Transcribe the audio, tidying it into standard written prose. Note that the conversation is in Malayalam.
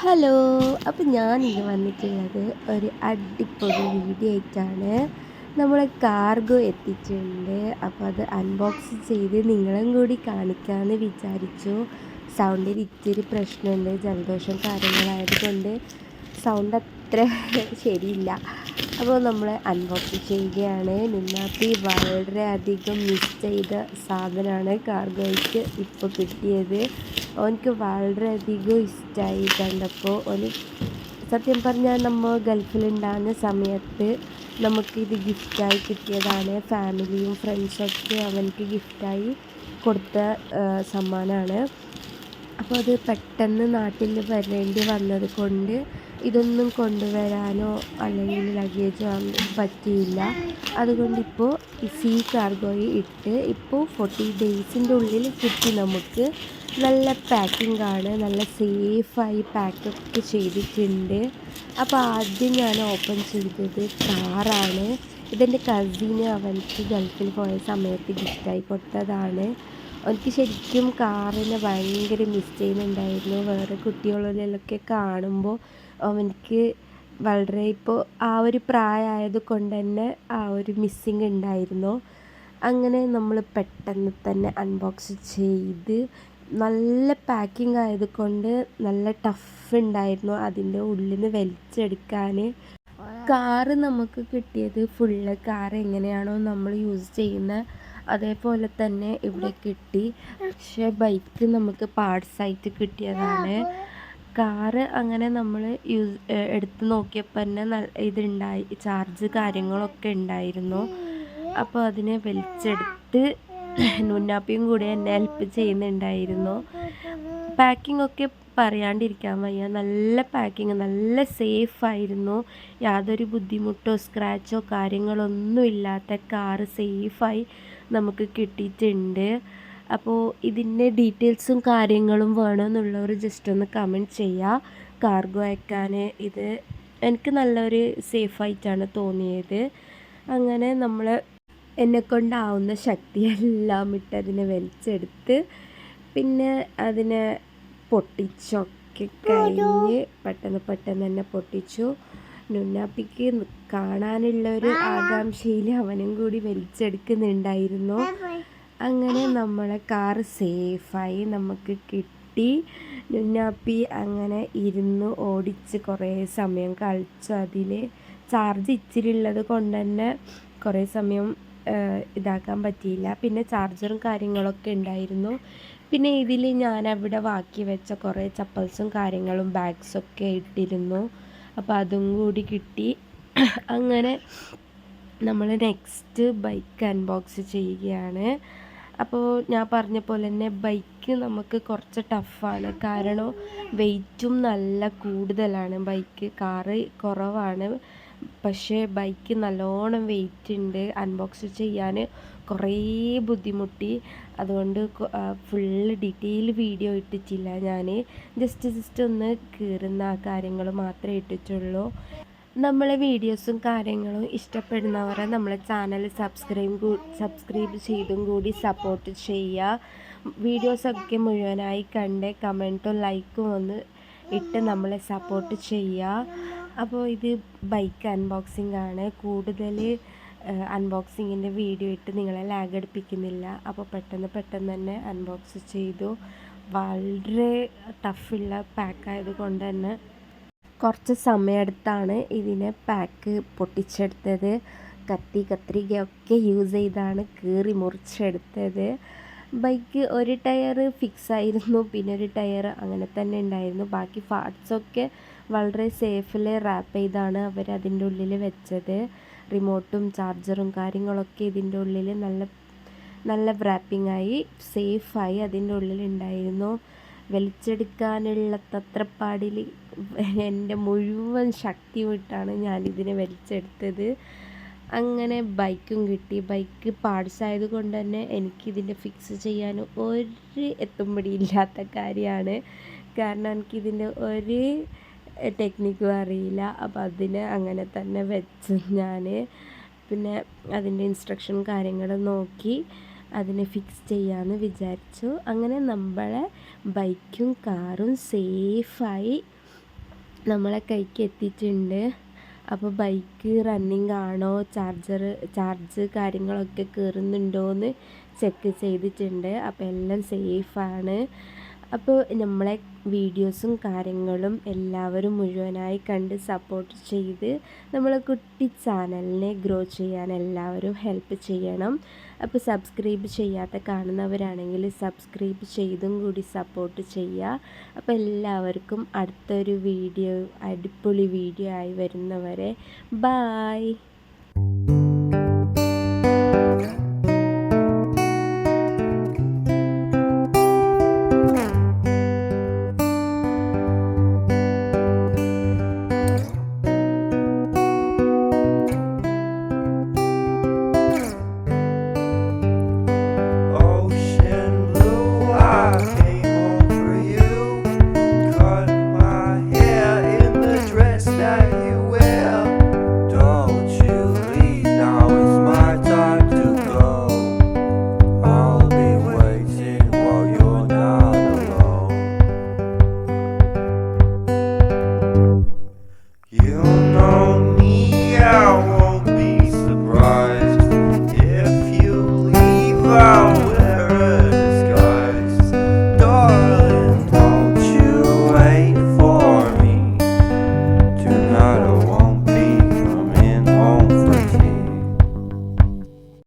ഹലോ. അപ്പം ഞാനിന്ന് വന്നിട്ടുള്ളത് ഒരു അടിപൊളി വീഡിയോ ആയിട്ടാണ്. നമ്മൾ കാർഗോ എത്തിച്ചിട്ടുണ്ട്. അപ്പോൾ അത് അൺബോക്സ് ചെയ്ത് നിങ്ങളും കൂടി കാണിക്കാമെന്ന് വിചാരിച്ചു. സൗണ്ടിന് ഇത്തിരി പ്രശ്നമുണ്ട്, ജലദോഷം കാര്യങ്ങളായതുകൊണ്ട് സൗണ്ട് അത്ര ശരിയില്ല. അപ്പോൾ നമ്മൾ അൺബോക്സ് ചെയ്യുകയാണ്. നിന്നാപ്പി വളരെയധികം മിസ് ചെയ്ത സാധനമാണ് കാർഗോയ്ക്ക് ഇപ്പോൾ കിട്ടിയത്. ഓനിക്ക് വളരെയധികം ഇഷ്ടമായി കണ്ടപ്പോൾ. ഓന് സത്യം പറഞ്ഞാൽ നമ്മൾ ഗൾഫിലുണ്ടാകുന്ന സമയത്ത് നമുക്കിത് ഗിഫ്റ്റായി കിട്ടിയതാണ്. ഫാമിലിയും ഫ്രണ്ട്സൊക്കെ അവനക്ക് ഗിഫ്റ്റായി കൊടുത്ത സമ്മാനമാണ്. അപ്പോൾ അത് പെട്ടെന്ന് നാട്ടിൽ വരേണ്ടി വന്നത് കൊണ്ട് ഇതൊന്നും കൊണ്ടുവരാനോ അല്ലെങ്കിൽ ലഗേജോ പറ്റിയില്ല. അതുകൊണ്ടിപ്പോൾ സീ കാർഗോയിൽ ഇട്ട് ഇപ്പോൾ 40 ഡേയ്സിൻ്റെ ഉള്ളിൽ കിട്ടി നമുക്ക്. നല്ല പാക്കിംഗ് ആണ്, നല്ല സേഫായി പാക്കൊക്കെ ചെയ്തിട്ടുണ്ട്. അപ്പോൾ ആദ്യം ഞാൻ ഓപ്പൺ ചെയ്തത് കാറാണ്. ഇതെൻ്റെ കസിന് അവൻക്ക് ഗൾഫിൽ പോയ സമയത്ത് ഗിഫ്റ്റായി കൊടുത്തതാണ്. എനിക്ക് ശരിക്കും കാറിനെ ഭയങ്കര മിസ് ചെയ്യുന്നുണ്ടായിരുന്നു. വേറെ കുട്ടികളിലൊക്കെ കാണുമ്പോൾ അവനക്ക് വളരെ ഇപ്പോൾ ആ ഒരു പ്രായമായത് കൊണ്ട് തന്നെ ആ ഒരു മിസ്സിങ് ഉണ്ടായിരുന്നു. അങ്ങനെ നമ്മൾ പെട്ടെന്ന് തന്നെ അൺബോക്സ് ചെയ്ത് നല്ല പാക്കിംഗ് ആയതുകൊണ്ട് നല്ല ടഫ് ഉണ്ടായിരുന്നു അതിൻ്റെ ഉള്ളിൽ നിന്ന് വലിച്ചെടുക്കാൻ. കാറ് നമുക്ക് കിട്ടിയത് ഫുള്ള് കാർ എങ്ങനെയാണോ നമ്മൾ യൂസ് ചെയ്യുന്നത് അതേപോലെ തന്നെ ഇവിടെ കിട്ടി. പക്ഷേ ബൈക്ക് നമുക്ക് പാർട്സായിട്ട് കിട്ടിയതാണ്. കാറ് അങ്ങനെ നമ്മൾ എടുത്ത് നോക്കിയപ്പോൾ തന്നെ ഇതുണ്ടായി, ചാർജ് കാര്യങ്ങളൊക്കെ ഉണ്ടായിരുന്നു. അപ്പോൾ അതിനെ വലിച്ചെടുത്ത് നുന്നാപ്പിയും കൂടെ എന്നെ ഹെൽപ്പ് ചെയ്യുന്നുണ്ടായിരുന്നു. പാക്കിംഗ് ഒക്കെ പറയാണ്ടിരിക്കാൻ വയ്യ. നല്ല പാക്കിങ്, നല്ല സേഫായിരുന്നു. യാതൊരു ബുദ്ധിമുട്ടോ സ്ക്രാച്ചോ കാര്യങ്ങളൊന്നും ഇല്ലാത്ത കാറ് സേഫായി നമുക്ക് കിട്ടിയിട്ടുണ്ട്. അപ്പോൾ ഇതിൻ്റെ ഡീറ്റെയിൽസും കാര്യങ്ങളും വേണമെന്നുള്ളവർ ജസ്റ്റ് ഒന്ന് കമൻറ്റ് ചെയ്യുക. കാർഗോ അയക്കാൻ ഇത് എനിക്ക് നല്ലൊരു സേഫായിട്ടാണ് തോന്നിയത്. അങ്ങനെ നമ്മൾ എന്നെക്കൊണ്ടാവുന്ന ശക്തിയെല്ലാം ഇട്ട് അതിനെ വലിച്ചെടുത്ത് പിന്നെ അതിനെ പൊട്ടിച്ചൊക്കെ കഴിഞ്ഞ് പെട്ടെന്ന് തന്നെ പൊട്ടിച്ചു. നുന്നാപ്പിക്ക് കാണാനുള്ളൊരു ആകാംക്ഷയിൽ അവനും കൂടി വലിച്ചെടുക്കുന്നുണ്ടായിരുന്നു. അങ്ങനെ നമ്മളെ കാറ് സേഫായി നമുക്ക് കിട്ടി. നുന്നാപ്പി അങ്ങനെ ഇരുന്ന് ഓടിച്ച് കുറേ സമയം കളിച്ചു. അതിൽ ചാർജ് ഇച്ചിരി ഉള്ളത് കൊണ്ട് തന്നെ കുറേ സമയം ഇതാക്കാൻ പറ്റിയില്ല. പിന്നെ ചാർജറും കാര്യങ്ങളൊക്കെ ഉണ്ടായിരുന്നു. പിന്നെ ഇതിൽ ഞാൻ അവിടെ ബാക്കി വെച്ച കുറേ ചപ്പൽസും കാര്യങ്ങളും ബാഗ്സൊക്കെ ഇട്ടിരുന്നു. അപ്പോൾ അതും കൂടി കിട്ടി. അങ്ങനെ നമ്മൾ നെക്സ്റ്റ് ബൈക്ക് അൺബോക്സ് ചെയ്യുകയാണ്. അപ്പോൾ ഞാൻ പറഞ്ഞ പോലെ തന്നെ ബൈക്ക് നമുക്ക് കുറച്ച് ടഫാണ്. കാരണം വെയിറ്റും നല്ല കൂടുതലാണ്. കാറ് കുറവാണ്, പക്ഷേ ബൈക്ക് നല്ലോണം വെയിറ്റ് ഉണ്ട്. അൺബോക്സ് ചെയ്യാൻ കുറേ ബുദ്ധിമുട്ടി. അതുകൊണ്ട് ഫുള്ള് ഡീറ്റെയിൽ വീഡിയോ ഇട്ടിട്ടില്ല ഞാൻ. ജസ്റ്റ് ഒന്ന് കീറുന്ന ആ കാര്യങ്ങൾ മാത്രമേ ഇട്ടിട്ടുള്ളൂ. നമ്മളെ വീഡിയോസും കാര്യങ്ങളും ഇഷ്ടപ്പെടുന്നവരെ നമ്മളെ ചാനൽ സബ്സ്ക്രൈബ് ചെയ്തും കൂടി സപ്പോർട്ട് ചെയ്യുക. വീഡിയോസൊക്കെ മുഴുവനായി കണ്ട് കമൻറ്റും ലൈക്കും ഒന്ന് ഇട്ട് നമ്മളെ സപ്പോർട്ട് ചെയ്യുക. അപ്പോൾ ഇത് ബൈക്ക് അൺബോക്സിംഗ് ആണ്. കൂടുതൽ അൺബോക്സിങ്ങിൻ്റെ വീഡിയോ ഇട്ട് നിങ്ങളെ ലാഗ് അടുപ്പിക്കുന്നില്ല. അപ്പോൾ പെട്ടെന്ന് തന്നെ അൺബോക്സ് ചെയ്തു. വളരെ ടഫുള്ള പാക്കായത് കൊണ്ട് തന്നെ കുറച്ച് സമയമെടുത്താണ് ഇതിനെ പാക്ക് പൊട്ടിച്ചെടുത്തത്. കത്രികയൊക്കെ യൂസ് ചെയ്താണ് കീറി മുറിച്ചെടുത്തത്. ബൈക്ക് ഒരു ടയർ ഫിക്സ് ആയിരുന്നു, പിന്നെ ഒരു ടയർ അങ്ങനെ തന്നെ ഉണ്ടായിരുന്നു. ബാക്കി പാർട്സൊക്കെ വളരെ സേഫിൽ റാപ്പ് ചെയ്താണ് അവർ അതിൻ്റെ ഉള്ളിൽ വെച്ചത്. റിമോട്ടും ചാർജറും കാര്യങ്ങളൊക്കെ ഇതിൻ്റെ ഉള്ളിൽ നല്ല റാപ്പിങ്ങായി സേഫായി അതിൻ്റെ ഉള്ളിലുണ്ടായിരുന്നു. വലിച്ചെടുക്കാനുള്ള തത്രപ്പാടിൽ എൻ്റെ മുഴുവൻ ശക്തി വിട്ടാണ് ഞാനിതിനെ വലിച്ചെടുത്തത്. അങ്ങനെ ബൈക്കും കിട്ടി. ബൈക്ക് പാർട്സ് ആയതുകൊണ്ട് തന്നെ എനിക്കിതിൻ്റെ ഫിക്സ് ചെയ്യാൻ ഒരു എത്തുമ്പടിയില്ലാത്ത കാര്യമാണ്. കാരണം എനിക്കിതിൻ്റെ ഒരു ടെക്നിക്കും അറിയില്ല. അപ്പോൾ അതിനെ അങ്ങനെ തന്നെ വെച്ച് ഞാൻ പിന്നെ അതിൻ്റെ ഇൻസ്ട്രക്ഷൻ കാര്യങ്ങൾ നോക്കി അതിനെ ഫിക്സ് ചെയ്യാമെന്ന് വിചാരിച്ചു. അങ്ങനെ നമ്മളെ ബൈക്കും കാറും സേഫായി നമ്മളെ കൈക്ക് എത്തിയിട്ടുണ്ട്. അപ്പോൾ ബൈക്ക് റണ്ണിങ് ആണോ, ചാർജ് കാര്യങ്ങളൊക്കെ കയറുന്നുണ്ടോയെന്ന് ചെക്ക് ചെയ്തിട്ടുണ്ട്. അപ്പോൾ എല്ലാം സേഫാണ്. അപ്പോൾ നമ്മളെ വീഡിയോസും കാര്യങ്ങളും എല്ലാവരും മുഴുവനായി കണ്ട് സപ്പോർട്ട് ചെയ്ത് നമ്മളെ കുട്ടി ചാനലിനെ ഗ്രോ ചെയ്യാൻ എല്ലാവരും ഹെൽപ്പ് ചെയ്യണം. അപ്പോൾ സബ്സ്ക്രൈബ് ചെയ്യാത്ത കാണുന്നവരാണെങ്കിൽ സബ്സ്ക്രൈബ് ചെയ്തും കൂടി സപ്പോർട്ട് ചെയ്യുക. അപ്പോൾ എല്ലാവർക്കും അടുത്തൊരു വീഡിയോ, അടിപൊളി വീഡിയോ ആയി വരുന്നവരെ ബായ്.